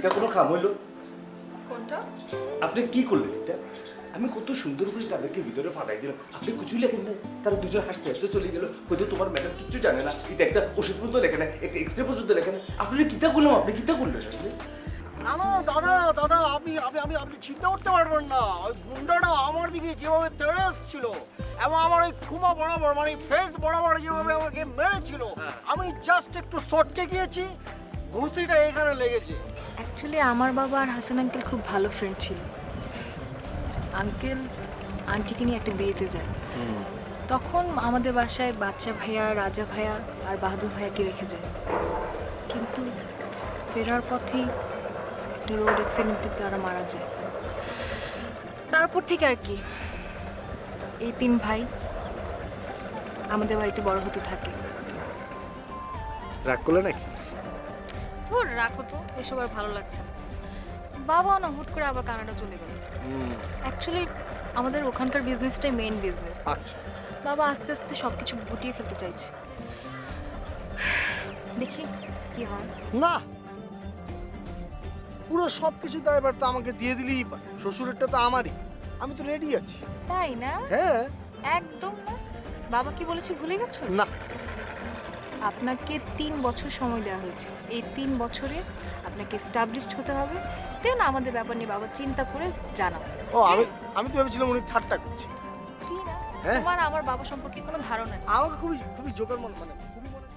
এটা কোনো খাম হইলো? কোনটা? আপনি কি করলেন এটা? আমি কত সুন্দর করে তাদেরকে ভিতরে ফাটাই দিলাম, আপনি কিছুই লেখেন নাই। তারা দুজন হাসতে হাসতে চলে গেল, হয়তো তোমার ম্যাডাম কিচ্ছু জানে না, এটা একটা ওষুধ পর্যন্ত লেখে না, একটা এক্সরে পর্যন্ত লেখে না। আপনি কিতা করলাম, আপনি কিতা করলেন? না না দাদা দাদা, আপনি চিন্তা করতে পারবেন না। ওই গুন্ডাটা আমার দিকে যেভাবে তেড়ে এসেছিল এবং আমার ওই খুমা বরাবর মানে ফেস বরাবর যেভাবে আমাকে মেরেছিল, আমি জাস্ট একটু শর্টকে গিয়েছি, ঘুষিটা এখানে লেগেছে। অ্যাকচুয়ালি আমার বাবা আর হাসান আঙ্কেল খুব ভালো ফ্রেন্ড ছিল। আঙ্কেল আন্টিকে নিয়ে একটা বিয়েতে যায়, তখন আমাদের বাসায় বাচ্চা ভাইয়া, রাজা ভাইয়া আর বাহাদুর ভাইয়াকে রেখে যায়। কিন্তু ফেরার পথেই একটা রোড অ্যাক্সিডেন্টে তারা মারা যায়। তারপর থেকে আর কি এই তিন ভাই আমাদের বাড়িতে বড় হতে থাকে। রাগ করলে নাকি? তোর রাখো তো, এসব আর ভালো লাগছে না। বাবাও না হুট করে আবার কানাডা চলে গেল। অ্যাকচুয়ালি আমাদের ওখানকার বিজনেসটাই মেইন বিজনেস। আচ্ছা, বাবা আস্তে আস্তে সবকিছু গুটিয়ে ফেলতে চাইছে, দেখি কি হয়। না, পুরো সবকিছু দায়ভার তো আমাকে দিয়ে দিলেই পারে। শ্বশুরেরটা তো আমারই, আমি তো রেডি আছি। তাই না? হ্যাঁ। একদম না। বাবা কি বলেছে ভুলে গেছো? না, আপনাকে 3 বছর সময় দেওয়া হয়েছে। এই 3 বছরে আপনাকে এস্টাবলিশড হতে হবে, দেন আমাদের ব্যাপার নিয়ে বাবা চিন্তা করে জানাও। ও আমি তো ভেবেছিলাম উনি ঠাট্টা করছে। জি না, হ্যাঁ। তোমার আমার বাবা সম্পর্কে কোনো ধারণা নেই। আমাকে খুবই খুবই জোকার মনে মানে খুবই মনে।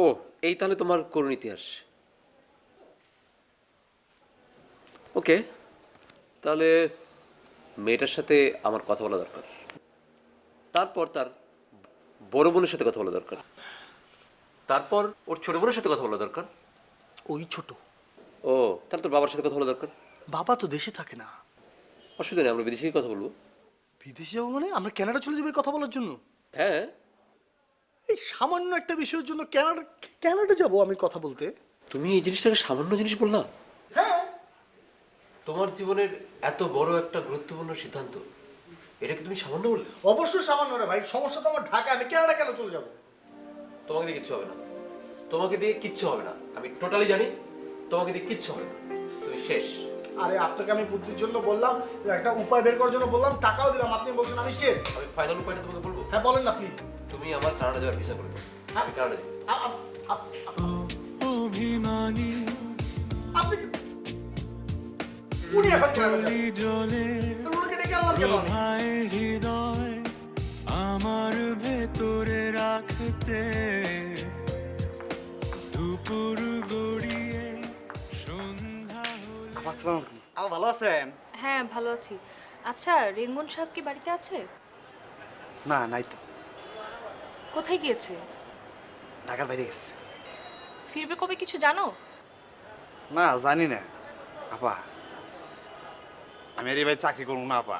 ও, এই তাহলে তোমার করুণ ইতিহাস। ওকে, তাহলে মেয়েটার সাথে আমার কথা বলা দরকার, তারপর তার বড় বোনের সাথে কথা বলা দরকার, তারপর ওর ছোট বোনের সাথে কথা বলা দরকার। ওই ছোট ও, তাহলে তোর বাবার সাথে কথা বলা দরকার। বাবা তো দেশে থাকে না। অসুবিধা নেই, আমরা বিদেশে কথা বলবো। বিদেশে যাবো মানে আমরা কানাডা চলে যাবো এই কথা বলার জন্য? হ্যাঁ। এই সামান্য একটা বিষয়ের জন্য কানাডা যাবো আমি কথা বলতে? তুমি এই জিনিসটাকে সামান্য জিনিস বললা? হ্যাঁ। তোমার জীবনের এত বড় একটা গুরুত্বপূর্ণ সিদ্ধান্ত, এটাকে তুমি সামান্য বললে? অবশ্যই সামান্য রে ভাই, সমস্যা তো আমার ঢাকা, আমি কানাডা কেন চলে যাবো? তোমাকে দিয়ে কিচ্ছু হবে না, তোমাকে দিয়ে কিচ্ছু হবে না, আমি টোটালি জানি তোমাকে দিয়ে কিচ্ছু হবে না, তুমি শেষ। আরে আপনাকে আমি বুদ্ধির জন্য বললাম, একটা উপায় বের করার জন্য বললাম, টাকাও দিলাম, আপনি বলছেন আমি শেষ। আমি ফাইনাল উপায়টা তোমাকে বলবো। হ্যাঁ বলেন না প্লিজ। তুমি আমার কানাডা যাওয়ার ভিসা করে দাও, আমি কানাডা যাই। অভিমানী আপনি উনি এখন কানাডা যাবে। তো উনাকে ডেকে আনলাম কেন আমি? ভাইয়ের হৃদয় আমার ভেতরে রাখতে দুপুর গড়িয়ে সন্ধ্যা হলে। ভালো আছেন? হ্যাঁ ভালো আছি। আচ্ছা, রেঙ্গন সাহেব কি বাড়িতে আছে? না, নাই তো, কোথায় গিয়েছে? ঢাকার বাইরে গেছে। ফিরবে কবে কিছু জানো? না জানি না আপা, আমি এই ভাই চাকরি করবো না আপা,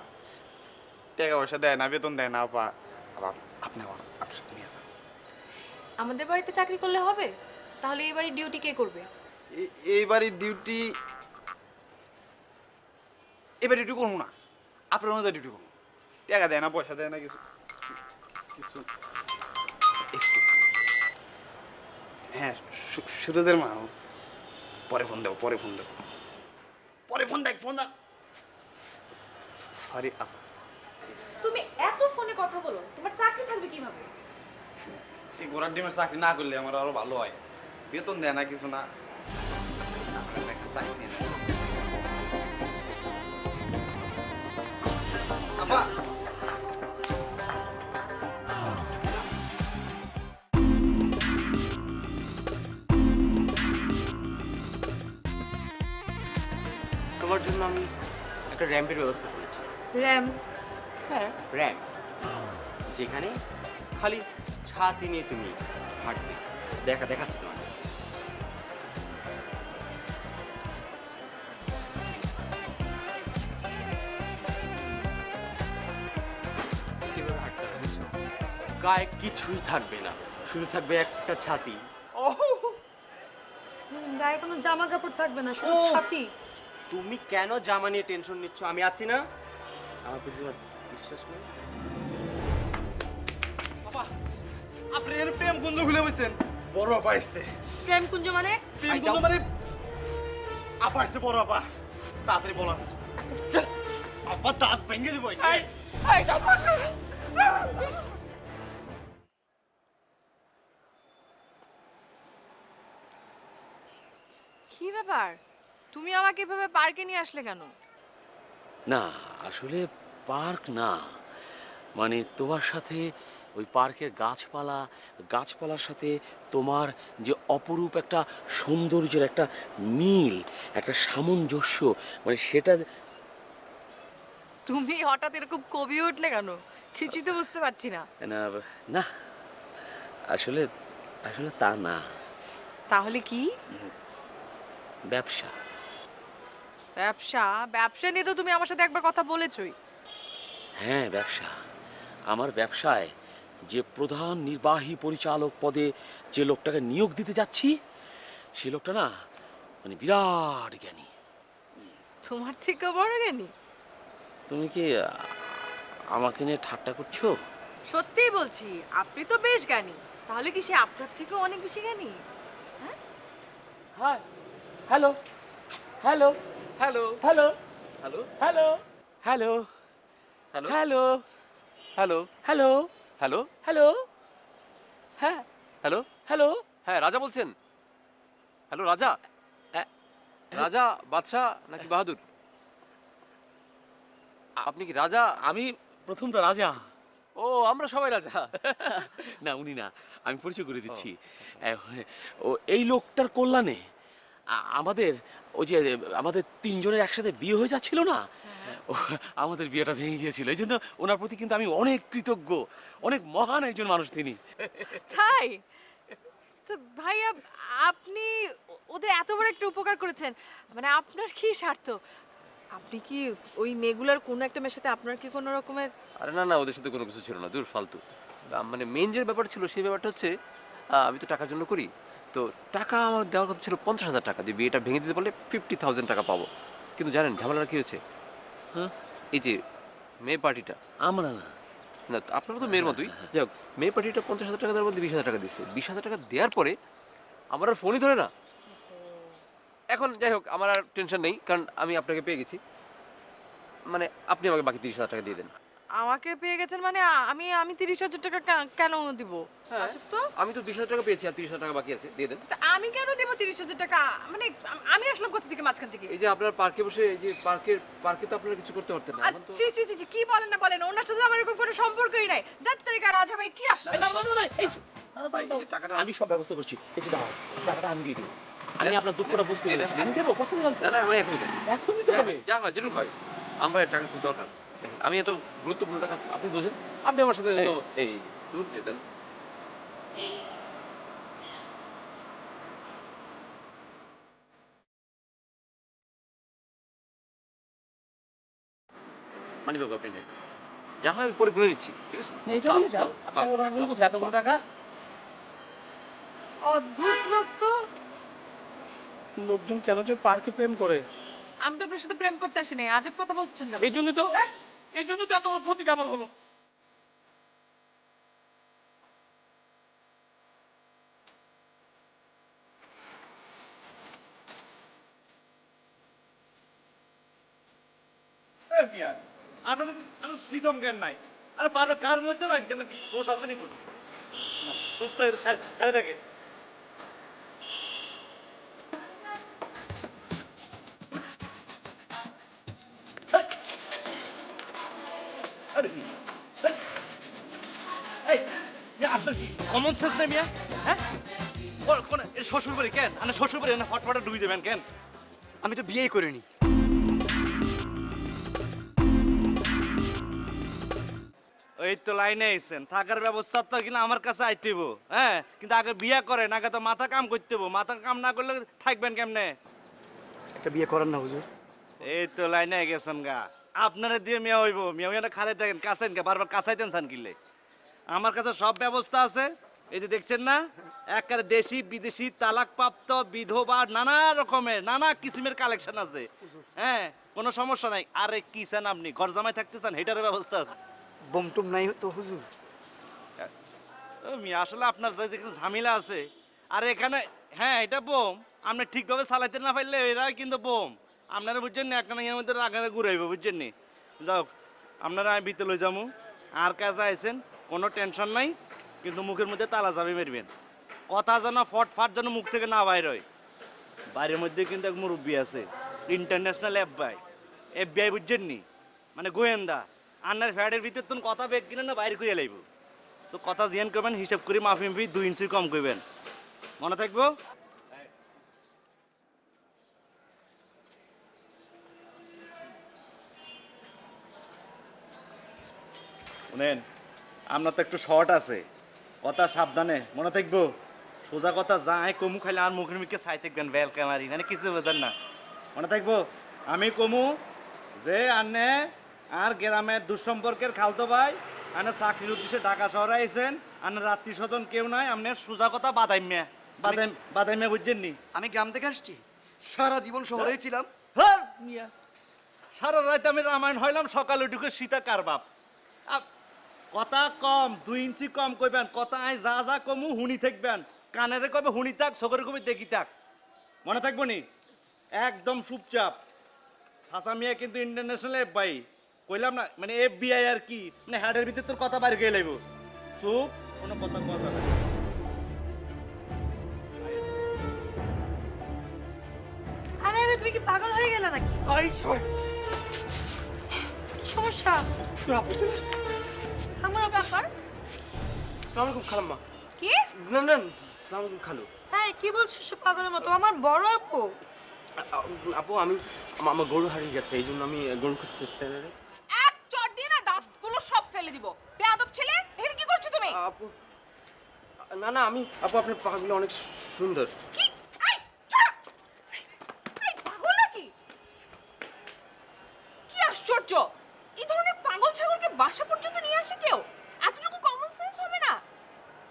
টাকা পয়সা দেয় না, বেতন দেয় না আপা। আবার আপনি আমার আপনার সাথে নিয়ে যান। আমাদের বাড়িতে চাকরি করলে হবে? তাহলে এই বাড়ির ডিউটি কে করবে? এই বাড়ির ডিউটি, এবার ডিউটি করবো না, আপনার মধ্যে ডিউটি করবো। টাকা দেয় না, পয়সা দেয় না, কিছু কিছু। হ্যাঁ, সুরজের মা, পরে ফোন দেবো, পরে ফোন দেবো, পরে ফোন দেখ, ফোন দেখ। সরি আপা। তুমি এত ফোনে কথা বলো, তোমার চাকরি থাকবে কিভাবে? এই ঘোড়ার ডিমের চাকরি না করলে আমার আরো ভালো হয়, বেতন দেয় না, কিছু না। চাকরি নেই। আপা, তোমার জন্য আমি একটা র্যাম্পের ব্যবস্থা করেছি। র্যাম? হ্যাঁ, র্যাম্প, যেখানে খালি ছাতি নিয়ে তুমি হাঁটবে। দেখাচ্ছি তোমার। কিভাবে হাঁটতে হবে বুঝছো? গায়ে কিছুই থাকবে না, শুধু থাকবে একটা ছাতি। গায়ে কোনো জামা কাপড় থাকবে না, শুধু ওহ! ছাতি। তুমি কেন জামা নিয়ে টেনশন নিচ্ছ? আমি আছি না? আমার প্রতি তোমার বিশ্বাস নেই? আপা, আপনি এর প্রেম কুঞ্জ খুলে বসছেন। বড় আপা এসছে। প্রেম কুঞ্জ মানে? প্রেম আই কুঞ্জ যাও। মানে আপা আসছে বড় আপা, তাড়াতাড়ি বলো। আপা দাঁত ভেঙে দিব। কি ব্যাপার, তুমি আমাকে এভাবে পার্কে নিয়ে আসলে কেন? না আসলে পার্ক না, মানে তোমার সাথে ওই পার্কের গাছপালার সাথে তোমার যে অপরূপ একটা সৌন্দর্যের একটা মিল, একটা সামঞ্জস্য, মানে সেটা। তুমি হঠাৎ এরকম কবি উঠলে কেন? কিছুই তো বুঝতে পারছি না। না না আসলে আসলে তা না, তাহলে কি? ব্যবসা। ব্যবসা? ব্যবসা নিয়ে তো তুমি আমার সাথে একবার কথা বলেছই। হ্যাঁ ব্যবসা। আমার ব্যবসায় যে প্রধান নির্বাহী পরিচালক পদে যে লোকটাকে নিয়োগ দিতে যাচ্ছি, সে লোকটা না মানে বিরাট জ্ঞানী। তোমার থেকে বড় জ্ঞানী? তুমি কি আমাকে নিয়ে ঠাট্টা করছো? সত্যিই বলছি, আপনি তো বেশ জ্ঞানী। তাহলে কি সে আপনার থেকেও অনেক বেশি জ্ঞানী? হ্যাঁ, hello hello hello hello hello hello hello hello hello hello hello hello hello হ্যাঁ হ্যালো হ্যালো হ্যাঁ রাজা বলছেন? হ্যালো রাজা? রাজা বাদশাহ নাকি বাহাদুর? আপনি কি রাজা? আমি প্রথমটা রাজা। ও আমরা সবাই রাজা। না উনি না, আমি পরিচয় করে দিচ্ছি। ও এই লোকটার কল্যাণে আমাদের ওই যে আমাদের তিনজনের একসাথে বিয়ে হয়ে যাচ্ছিল না, ও আমাদের বিয়েটা ভেঙে গিয়েছিল। এই জন্য ওনার প্রতি কিন্তু আমি অনেক কৃতজ্ঞ। অনেক মহান একজন মানুষ তিনি। তাই তো ভাইয়া, আপনি ওদের এত বড় একটা উপকার করেছেন, মানে আপনার কি স্বার্থ? আপনি কি ওই মেয়েগুলোর কোনো একটা মেয়ের সাথে আপনার কি কোনো রকমের? আরে না না, ওদের সাথে কোনো কিছু ছিল না, দূর ফালতু। মানে মেন যে ব্যাপার ছিল সেই ব্যাপারটা হচ্ছে আমি তো টাকার জন্য করি, তো টাকা আমার দেওয়ার কথা ছিল 50,000 টাকা, যে বিয়েটা ভেঙে দিতে পারলে 50,000 টাকা পাবো। কিন্তু জানেন ঝামেলাটা কি হয়েছে? হ্যাঁ এই যে মেয়ে পার্টিটা, আমরা না, না আপনারও তো মেয়ের মতোই, যাই হোক মেয়ে পার্টিটা 50,000 টাকা দেওয়ার মধ্যে 20,000 টাকা দিচ্ছে। 20,000 টাকা দেওয়ার পরে আমার আর ফোনই ধরে না। এখন যাই হোক আমার আর টেনশন নেই, কারণ আমি আপনাকে পেয়ে গেছি। মানে আপনি আমাকে বাকি 30,000 টাকা দিয়ে দেন। আমাকে পেয়ে গেছেন মানে আমি 30,000 টাকা কেন দিব? হ্যাঁ আচ্ছা তো আমি তো 20,000 টাকা পেয়েছি, আর 30,000 টাকা বাকি আছে, দিয়ে দেন। তা আমি কেন দেব 30,000 টাকা? মানে আমি আসলাম কোথা থেকে মাঝখান থেকে? এই যে আপনার পার্কে বসে, এই যে পার্কে তো আপনারা কিছু করতে পারতেন না, এখন তো ছি ছি ছি ছি, কি বলেন না বলেন, ওনার সাথে আমার এরকম কোনো সম্পর্কই নাই। দেখ তারিকা রাজা ভাই কি আসলো? ভাই, এই টাকাটা আমি সব ব্যবস্থা করছি। একটু দাও, টাকাটা আমি দিয়ে দেবো। আমি আপনার দুঃখটা বুঝতে পেরেছি। আমি দেবো, কত না না আমি এখন এখন দিতে হবে। যা হয় যেরকম হয়, আমার টাকা খুব দরকার। আমি এত গুরুত্বপূর্ণ টাকা আপনি বোঝেন, আপনি আমার সাথে তো এই দূর দিয়ে দেন। মানি বাবু আপনি নেন, যা হয় আমি পরে গুনে নিচ্ছি, ঠিক আছে? এইটা নিয়ে যাও। আপনার ওরা বলবো এতগুলো টাকা। অদ্ভুত লোক তো। লোকজন কেন যে পার্কে প্রেম করে, আমি তো আপনার সাথে প্রেম করতে আসিনি, আজব কথা বলছেন না। এই জন্য তো এত প্রতি আমার হলো। আপনাদের শ্রীতম জ্ঞান নাই। আরে পারো কার মধ্যে রাখছেন প্রশাসনিক সুস্থ ছেড়ে থাকে। কমন সেন্স নেই মিয়া, হ্যাঁ? কোন শ্বশুর বাড়ি কেন? মানে শ্বশুর বাড়ি না ফটফটে ডুবি দেবেন কেন? আমি তো বিয়েই করিনি। এই তো লাইনে আইছেন, থাকার ব্যবস্থা তো কিনা আমার কাছে আইতেইব, হ্যাঁ? কিন্তু আগে বিয়ে করেন, আগে তো মাথা কাম করতে হইব। মাথা কাম না করলে থাকবেন কেমনে? একটা বিয়ে করেন না হুজুর? এই তো লাইনে গেছেন গা। আপনারা দিয়ে মিয়া হইব, মিয়া খারে থাকেন, কাছেন কে বারবার কাছাইতেন সান কিনলে। আমার কাছে সব ব্যবস্থা আছে, এই যে দেখছেন না, একেবারে দেশি বিদেশি তালাকপ্রাপ্ত বিধবা নানা রকমের নানা কিসিমের কালেকশন আছে, হ্যাঁ? কোনো সমস্যা নাই। আরে কি চান আপনি, ঘর জামাই থাকতে চান, হেটারও ব্যবস্থা আছে। বমটুম নাই তো হুজুর? ও মিয়া, আসলে আপনার যে যেখানে ঝামেলা আছে, আর এখানে হ্যাঁ এটা বোম, আপনি ঠিকভাবে চালাইতে না পারলে এরাই কিন্তু বোম। আপনারা বুঝছেন না, একটা এর মধ্যে রাগারে ঘুরাইব, বুঝছেন নি? যাও আপনারা আমি ভিতরে লই যাবো। আর কাছে আইছেন কোনো টেনশন নাই, কিন্তু মুখের মধ্যে তালা চাবি মারবেন। কথা যেন ফটফাট যেন মুখ থেকে না বাইর হয়। বাইরের মধ্যে কিন্তু এক মুরব্বী আছে, ইন্টারন্যাশনাল এফবিআই বুঝছেন নি, মানে গোয়েন্দা। আন্নার ফ্যাটের ভিতর তুমি কথা বেগ কিনে না বাইরে করে লাইব। তো কথা জিয়ান করবেন, হিসাব করে মাফি মাফি 2 ইঞ্চি কম করবেন, মনে থাকবো। শুনেন, আপনার তো একটু শর্ট আছে, কথা সাবধানে মনে থাকবো। সোজা কথা যাই কমু খাইলে আর মুখের মুখে ছাই থাকবেন, বেলকা মারি মানে কিছু বোঝেন না, মনে থাকবো। আমি কমু যে আনে আর গ্রামের দুঃসম্পর্কের খালতো ভাই, আনে চাকরির উদ্দেশ্যে ঢাকা শহরে আইছেন, আনে রাত্রি স্বজন কেউ নাই, আপনার সোজা কথা বাদাইমিয়া বাদাইমিয়া বুঝছেন নি? আমি গ্রাম থেকে আসছি, সারা জীবন শহরেই ছিলাম। হ্যাঁ মিয়া, সারা রাত আমি রামায়ণ হইলাম, সকালে ঢুকে সীতা কার বাপ। কথা কম, 2 ইঞ্চি কম কইবেন, কথা আই যা যা কমু হুনি থাকবেন। কানেরে কবে হুনি থাক, চোখের কবে দেখি থাক, মনে থাকবো নি? একদম চুপচাপ। চাচা মিয়া কিন্তু ইন্টারন্যাশনাল এফবিআই কইলাম না, মানে এফবিআই আর কি, মানে হেডের ভিতর তোর কথা বাইরে গিয়ে লাইব। চুপ, কোনো কথা কথা না। আরে তুমি কি পাগল হয়ে গেলে নাকি? কি সমস্যা? আমার ব্যাপার সালামালাইকুম খালাম্মা। কি? না না, সালামালাইকুম খালু। হ্যাঁ কি বলছিস পাগলের মতো? আমার বড় আপু। আপু আমি আমার গরু হারিয়ে গেছে, এই জন্য আমি গরু খুঁজতে এসেছি। এক চট দিয়ে না দাঁতগুলো সব ফেলে দিব। বেয়াদব ছেলে, এখানে কি করছো তুমি? আপু না না, আমি আপু আপনার পাগুলো অনেক সুন্দর। কি? এই ছাড়! এই পাগল নাকি? কি আশ্চর্য, এই ধরনের পাগল ছাগলকে বাসা পর্যন্ত নিয়ে আসে কেউ? এতটুকু কমন সেন্স হবে না?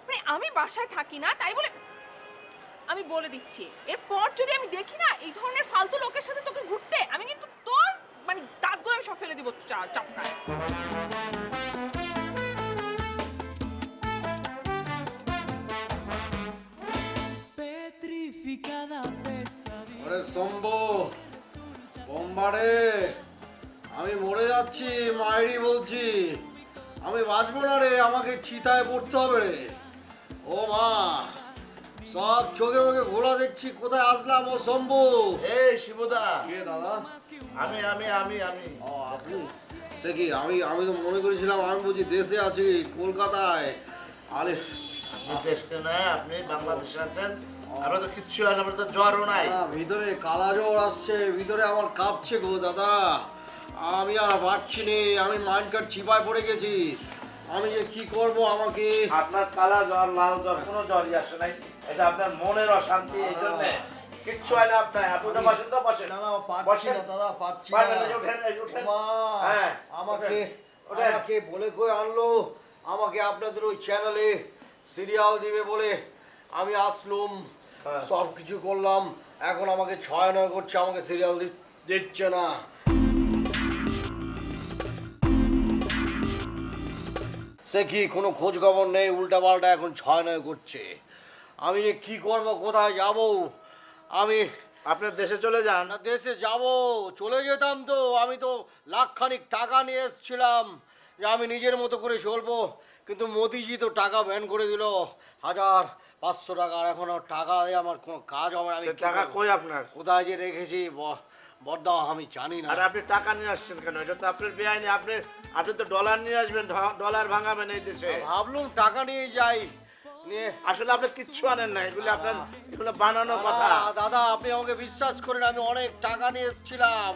মানে আমি বাসায় থাকি না তাই বলে, আমি বলে দিচ্ছি এরপর যদি আমি দেখি না এই ধরনের ফালতু লোকের সাথে তোকে ঘুরতে, আমি কিন্তু তোর মানে দাঁতগুলো আমি সব ফেলে দিব চাপটায়। আরে শম্ভু, বোম্বারে, আমি মরে যাচ্ছি, মায়েরই বলছি, আমি বাঁচবো না রে, আমাকে চিতায় পড়তে হবে রে। ও মা, সব চোখে মুখে ঘোলা দেখছি, কোথায় আসলাম? ও শম্ভু। এই শিবুদা, কে দাদা? আমি আমি আমি আমি ও আপনি? সে কি, আমি তো মনে করেছিলাম আমি বুঝি দেশে আছি, কলকাতায়। আরে আপনি দেশে নাই, আপনি বাংলাদেশে আছেন। আমরা তো কিচ্ছু হয় না, আমরা তো জ্বরও নাই। ভিতরে কালা জ্বর আসছে, ভিতরে আমার কাঁপছে গো দাদা, আমি আর পারছি নে, আমি মাইন্ডকার চিপায় পড়ে গেছি, আমি যে কি করব আমাকে। আপনার কালা জ্বর, লাল জ্বর, কোনো জ্বরই আসে নাই। এটা আপনার মনের অশান্তি, এই জন্য কিচ্ছু হয় না আপনার। আপনি তো বসেন, তো বসেন। না না, পারছি না দাদা, পারছি না। পারবেন না, উঠেন, এই উঠেন। মা, হ্যাঁ, আমাকে ওঠেন। আমাকে বলে কই আনলো, আমাকে আপনাদের ওই চ্যানেলে সিরিয়াল দিবে বলে আমি আসলুম, হ্যাঁ। সব কিছু করলাম, এখন আমাকে 6-9 করছে, আমাকে সিরিয়াল দিচ্ছে না। সে কি, কোনো খোঁজ খবর নেই, উল্টা পাল্টা এখন 6-9 করছে। আমি যে কি করব, কোথায় যাব? আমি আপনার দেশে চলে যান। না দেশে যাব, চলে যেতাম তো, আমি তো লাখখানিক টাকা নিয়ে এসেছিলাম যে আমি নিজের মতো করে চলবো, কিন্তু মোদিজি তো টাকা ব্যান করে দিল, 1500 টাকা, আর এখন আর টাকা দিয়ে আমার কোনো কাজ হবে না। আমি সে কি টাকা করবো? কই আপনার? কোথায় যে রেখেছি বড়দা আমি জানি না। আর আপনি টাকা নিয়ে আসছেন কেন? এটা তো আপনার বেআইনি। আপনি তো ডলার নিয়ে আসবেন, ডলার ভাঙাবেন এই দেশে। ভাবলুম টাকা নিয়ে যাই, নিয়ে আসলে আপনি কিচ্ছু আনেন না, এগুলো আপনার, এগুলো বানানো কথা। দাদা আপনি আমাকে বিশ্বাস করেন, আমি অনেক টাকা নিয়ে এসেছিলাম,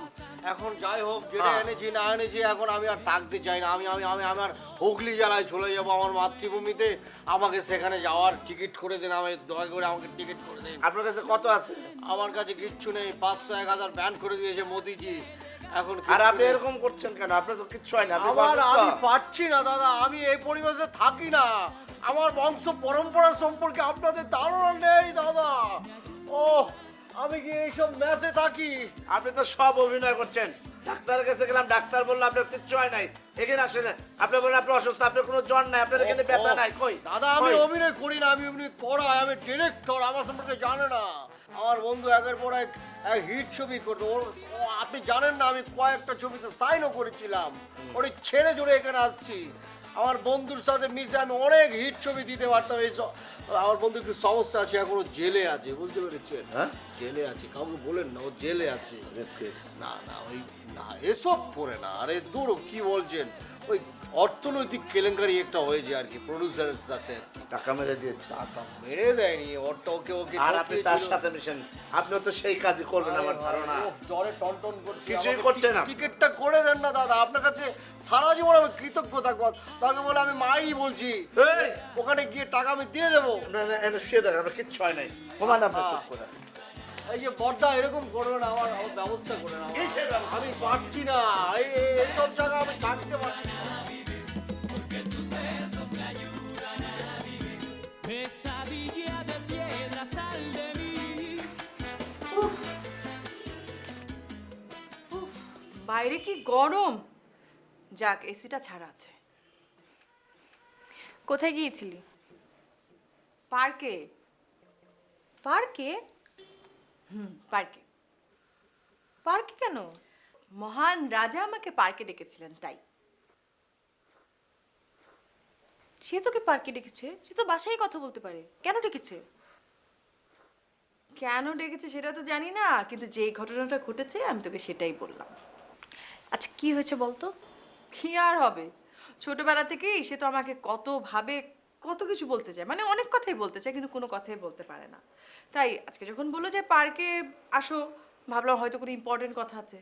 এখন যাই হোক যেটা হ্যাঁ। এনেছি না এনেছি, এখন আমি আর থাকতে চাই না, আমি আমি আমি আমার হুগলি জেলায় চলে যাবো, আমার মাতৃভূমিতে, আমাকে সেখানে যাওয়ার টিকিট করে দিন, আমি দয়া করে আমাকে টিকিট করে দিন। আপনার কাছে কত আছে? আমার কাছে কিচ্ছু নেই, 500-1000 ব্যান করে দিয়েছে মোদিজি, এখন আর কিচ্ছু আপনি নেই। এরকম করছেন কেন? আপনার তো কিচ্ছু হয় না, আপনি আমার বয়স্ক। আমি পারছি না দাদা, আমি এই পরিবেশে থাকি না, আমার বংশ পরম্পরা সম্পর্কে আপনাদের ধারণা নেই দাদা। ও আমি কি এইসব ম্যাচে থাকি? আপনি তো সব অভিনয় করছেন। ডাক্তারের কাছে গেলাম, ডাক্তার বললো আপনার কিচ্ছু হয় নাই, এখানে আসেন। আপনি বললেন আপনি অসুস্থ, আপনার কোনো জ্বর নাই, আপনার এখানে ব্যথা নাই। কই দাদা আমি কই? অভিনয় করি না, আমি অভিনয় করাই, আমি ডিরেক্টর, আমার সম্পর্কে জানে না। আমার বন্ধু একের পর এক হিট ছবি করতো, আপনি জানেন না আমি কয়েকটা ছবিতে সাইনও করেছিলাম, ওরে ছেড়ে জুড়ে এখানে আসছি। আমার বন্ধুর সাথে মিশে আমি অনেক হিট ছবি দিতে পারতাম। আমার বন্ধু একটু সমস্যা আছে, এখনো জেলে আছে, বুঝতে পেরেছেন? হ্যাঁ? জেলে আছে, কাউকে বলেন না ও জেলে আছে। না না ওই না এসব করে না, আরে দূর কি বলছেন, ওই অর্থনৈতিক কেলেঙ্কারি একটা হয়েছে আর কি প্রডিউসারের সাথে। টাকা মেরে দিয়েছে। টাকা মেরে দেয়নি, ওকে ওকে আর আপনি তার সাথে মিশেন, আপনিও তো সেই কাজই করবেন আমার ধারণা। জ্বরে টনটন করছে, কিছুই আমাকে করছে না। টিকিটটা করে দেন না দাদা, আপনার কাছে সারা জীবন আমি কৃতজ্ঞ থাকবো। তাকে বলে আমি মাই বলছি, এই, ওখানে গিয়ে টাকা আমি দিয়ে দেবো। না না এনে শুয়ে দেখেন, আপনার কিচ্ছু হয় নাই। ঘুমান আপনি চুপ করে। এই যে বর্দা এরকম করবে না, আমার ব্যবস্থা করে না, কিসের ব্যবস্থা? আমি পারছি না, এইসব জায়গা আমি থাকতে পারছি না। Pesadilla de piedra, sal de mí. বাইরে কি গরম, যাক এসিটা ছাড়া আছে। কোথায় গিয়েছিলি? পার্কে। পার্কে? পার্কে। পার্কে কেন? মহান রাজা আমাকে পার্কে ডেকেছিলেন তাই। সে তোকে পার্কে ডেকেছে? সে তো বাসায় কথা বলতে পারে, কেন ডেকেছে? কেন ডেকেছে সেটা তো জানি না, কিন্তু যেই ঘটনাটা ঘটেছে আমি তোকে সেটাই বললাম। আচ্ছা কি হয়েছে বলতো? কি আর হবে, ছোটবেলা থেকেই সে তো আমাকে কতভাবে কত কিছু বলতে চায়, মানে অনেক কথাই বলতে চায়, কিন্তু কোনো কথাই বলতে পারে না। তাই আজকে যখন বললো যে পার্কে আসো, ভাবলাম হয়তো কোনো ইম্পর্টেন্ট কথা আছে।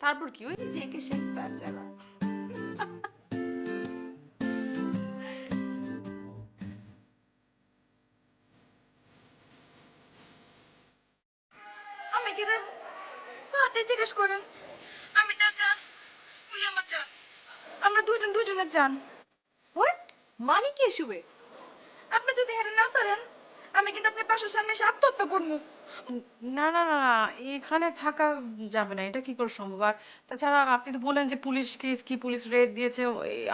তারপর কি ওই জেকে শেখ বেচারা। আমি কি রে হাতে জিজ্ঞেস করেন, আমি তার জান, তুই আমার জান, আমরা দুজন দুজনের জান। হোয়াট মানে কি এসবে? আপনি যদি হেরে না পারেন আমি কিন্তু আপনার বাসার সামনে এসে আত্মহত্যা করবো। না না না, এখানে থাকা যাবে না, এটা কি করে সম্ভব? আর তাছাড়া আপনি তো বলেন যে পুলিশ কেস, কি পুলিশ রেড দিয়েছে,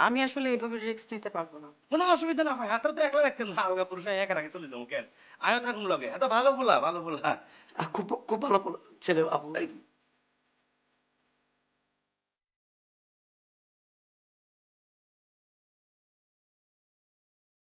আমি আসলে এইভাবে রিস্ক নিতে পারবো না। কোনো অসুবিধা না হয়, এত তো একলা রাখতেন না, আলগা পুরুষ একা রাখে চলে যাবো কেন? আমিও থাকুন লগে, এত ভালো বলা, ভালো বলা। খুব খুব ভালো ছেলে আপু।